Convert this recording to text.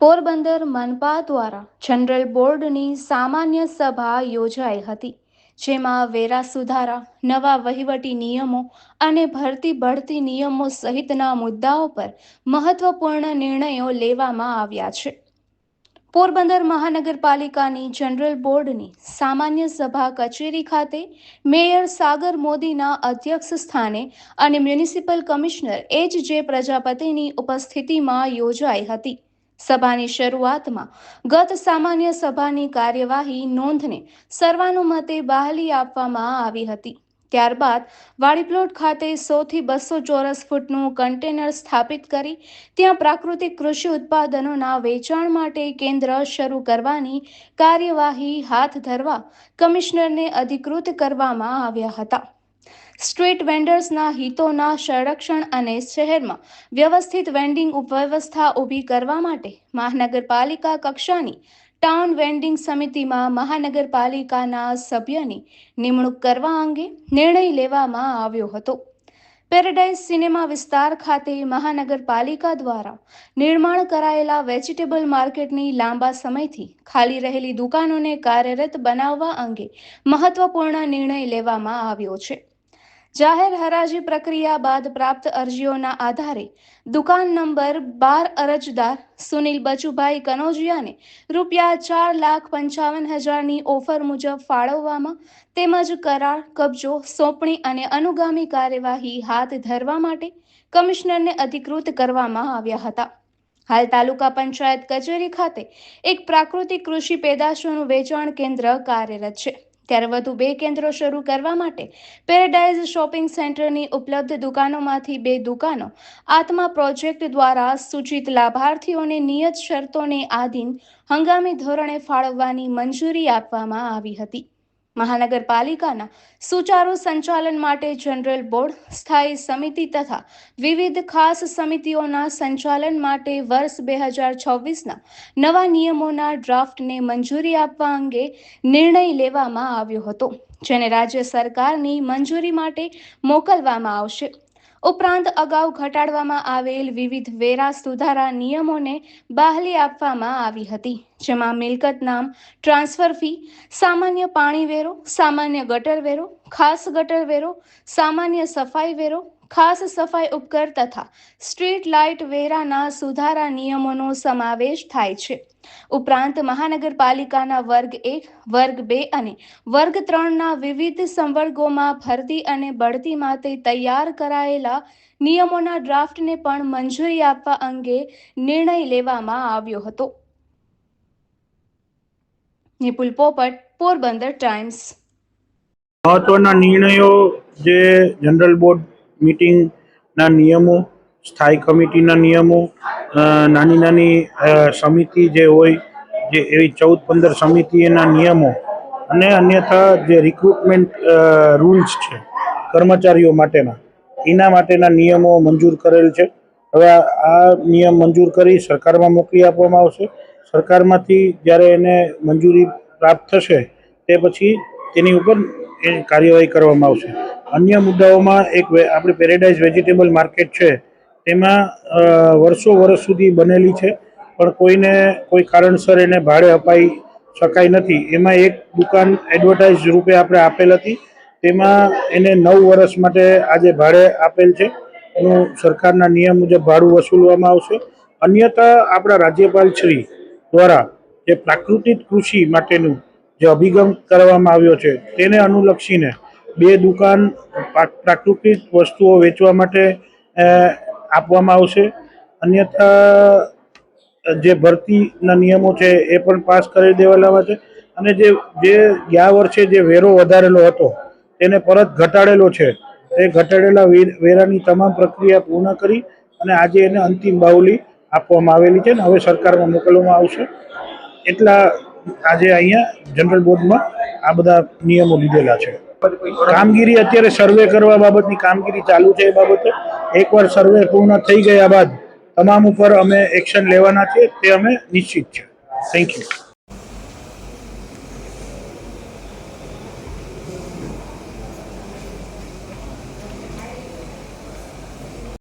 પોરબંદર મનપા દ્વારા જનરલ બોર્ડની સામાન્ય સભા યોજાઈ હતી, જેમાં વેરા સુધારા, નવા વહીવટી નિયમો અને ભરતી બઢતી નિયમો સહિતના મુદ્દાઓ પર મહત્વપૂર્ણ નિર્ણયો લેવામાં આવ્યા છે. પોરબંદર મહાનગરપાલિકાની જનરલ બોર્ડની સામાન્ય સભા કચેરી ખાતે મેયર સાગર મોદીના અધ્યક્ષ સ્થાને અને મ્યુનિસિપલ કમિશનર એચ.જે. પ્રજાપતિની ઉપસ્થિતિમાં યોજાઈ હતી. સભાની શરૂઆતમાં ગત સામાન્ય સભાની કાર્યવાહી નોંધને સર્વાનુમતે બહાલી આપવામાં આવી હતી. ત્યારબાદ વાડીપ્લોટ ખાતે 100 થી 200 ચોરસ ફૂટનું કન્ટેનર સ્થાપિત કરી ત્યાં પ્રાકૃતિક કૃષિ ઉત્પાદનોના વેચાણ માટે કેન્દ્ર શરૂ કરવાની કાર્યવાહી હાથ ધરવા કમિશનરને અધિકૃત કરવામાં આવ્યા હતા. સ્ટ્રીટ વેન્ડર્સના હિતોના સંરક્ષણ અને શહેરમાં વ્યવસ્થિત વેન્ડિંગ વ્યવસ્થા ઊભી કરવા માટે મહાનગરપાલિકા કક્ષાની ટાઉન વેન્ડિંગ સમિતિમાં મહાનગરપાલિકાના સભ્યની નિમણૂક કરવા અંગે નિર્ણય લેવામાં આવ્યો હતો. પેરેડાઇઝ સિનેમા વિસ્તાર ખાતે મહાનગરપાલિકા દ્વારા નિર્માણ કરાયેલા વેજીટેબલ માર્કેટની લાંબા સમયથી ખાલી રહેલી દુકાનોને કાર્યરત બનાવવા અંગે મહત્વપૂર્ણ નિર્ણય લેવામાં આવ્યો છે. જાહેર હરાજી પ્રક્રિયા બાદ પ્રાપ્ત અરજીઓના આધારે દુકાન નંબર 12 અરજદાર સુનિલ બચુભાઈ કનોજિયાને ₹4,55,000ની ઓફર મુજબ ફાળવવામાં તેમજ કરાર, કબજો, સોંપણી અને અનુગામી કાર્યવાહી હાથ ધરવા માટે કમિશનરને અધિકૃત કરવામાં આવ્યા હતા. હાલ તાલુકા પંચાયત કચેરી ખાતે એક પ્રાકૃતિક કૃષિ પેદાશોનું વેચાણ કેન્દ્ર કાર્યરત છે. ત્યારે વધુ 2 કેન્દ્રો શરૂ કરવા માટે પેરેડાઇઝ શોપિંગ સેન્ટરની ઉપલબ્ધ દુકાનોમાંથી 2 દુકાનો આત્મા પ્રોજેક્ટ દ્વારા સૂચિત લાભાર્થીઓને નિયત શરતોને આધીન હંગામી ધોરણે ફાળવવાની મંજૂરી આપવામાં આવી હતી. મહાનગરપાલિકાના સુચારુ સંચાલન માટે જનરલ બોર્ડ, સ્થાયી સમિતિ તથા વિવિધ ખાસ સમિતિઓના સંચાલન માટે વર્ષ 2026ના નવા નિયમોના ડ્રાફ્ટને મંજૂરી આપવા અંગે નિર્ણય લેવામાં આવ્યો હતો, જેને રાજ્ય સરકારની મંજૂરી માટે મોકલવામાં આવશે. ઉપરાંત અગાઉ ઘટાડવામાં આવેલ વિવિધ વેરા સુધારા નિયમોને બહાલી આપવામાં આવી હતી, જેમાં મિલકત નામ ટ્રાન્સફર ફી, સામાન્ય પાણી વેરો, સામાન્ય ગટર વેરો, ખાસ ગટર વેરો, સામાન્ય સફાઈ વેરો, ખાસ સફાઈ ઉપકર તથા સ્ટ્રીટ લાઇટ વેરાના સુધારા નિયમોનો સમાવેશ થાય છે. ઉપરાંત મહાનગરપાલિકાના વર્ગ 1, વર્ગ 2 અને વર્ગ 3ના વિવિધ સંવર્ગોમાં ભરતી અને બઢતી માટે તૈયાર કરાયેલા નિયમોના ડ્રાફ્ટને પણ મંજૂરી આપવા અંગે નિર્ણય લેવામાં આવ્યો હતો. નિપુલ પોપટ, પોરબંદર ટાઈમ્સ. મહત્વના નિર્ણયો જે જનરલ બોર્ડ મીટિંગના નિયમો, સ્થાયી કમિટીના નિયમો, નાની સમિતિ જે હોય જે એવી 14-15 સમિતિના નિયમો અને અન્યથા જે રિક્રુટમેન્ટ રૂલ્સ છે કર્મચારીઓ માટેના, એના માટેના નિયમો મંજૂર કરેલ છે. હવે આ નિયમ મંજૂર કરી સરકારમાં મોકલી આપવામાં આવશે. સરકારમાંથી જ્યારે એને મંજૂરી પ્રાપ્ત થશે તે પછી તેની ઉપર એ કાર્યવાહી કરવામાં આવશે. અન્ય મુદ્દાઓમાં એક આપણે પેરેડાઇઝ વેજીટેબલ માર્કેટ છે, તેમાં વર્ષો સુધી બનેલી છે, પણ કોઈ કારણસર એને ભાડે અપાઈ શકાય નથી. એમાં એક દુકાન એડવર્ટાઇઝ રૂપે આપણે આપેલ હતી, તેમાં એને 9 વર્ષ માટે આજે ભાડે આપેલ છે. એનું સરકારના નિયમ મુજબ ભાડું વસૂલવામાં આવશે. અન્યથા આપણા રાજ્યપાલ શ્રી દ્વારા જે પ્રાકૃતિક કૃષિ માટેનું જે અભિગમ કરવામાં આવ્યો છે તેને અનુલક્ષીને 2 દુકાન પ્રાકૃતિક વસ્તુઓ વેચવા માટે આપવામાં આવશે. અન્યથા જે ભરતીના નિયમો છે એ પણ પાસ કરી દેવાના છે અને જે ગયા વર્ષે જે વેરો વધારેલો હતો તેને પરત ઘટાડેલો છે, એ ઘટાડેલા વેરાની તમામ પ્રક્રિયા પૂર્ણ કરી અને આજે એને અંતિમ બાहुली આપવામાં આવેલી છે ને હવે સરકારમાં મોકલવામાં આવશે. એટલા આજે અહીંયા જનરલ બોર્ડમાં આ બધા નિયમો લીધેલા છે. કામગીરી અત્યારે સર્વે કરવા બાબતની કામગીરી ચાલુ છે. એ બાબતે એકવાર સર્વે પૂર્ણ થઈ ગયા બાદ તમામ ઉપર અમે એક્શન લેવાના છે તે અમે નિશ્ચિત છે. Thank you.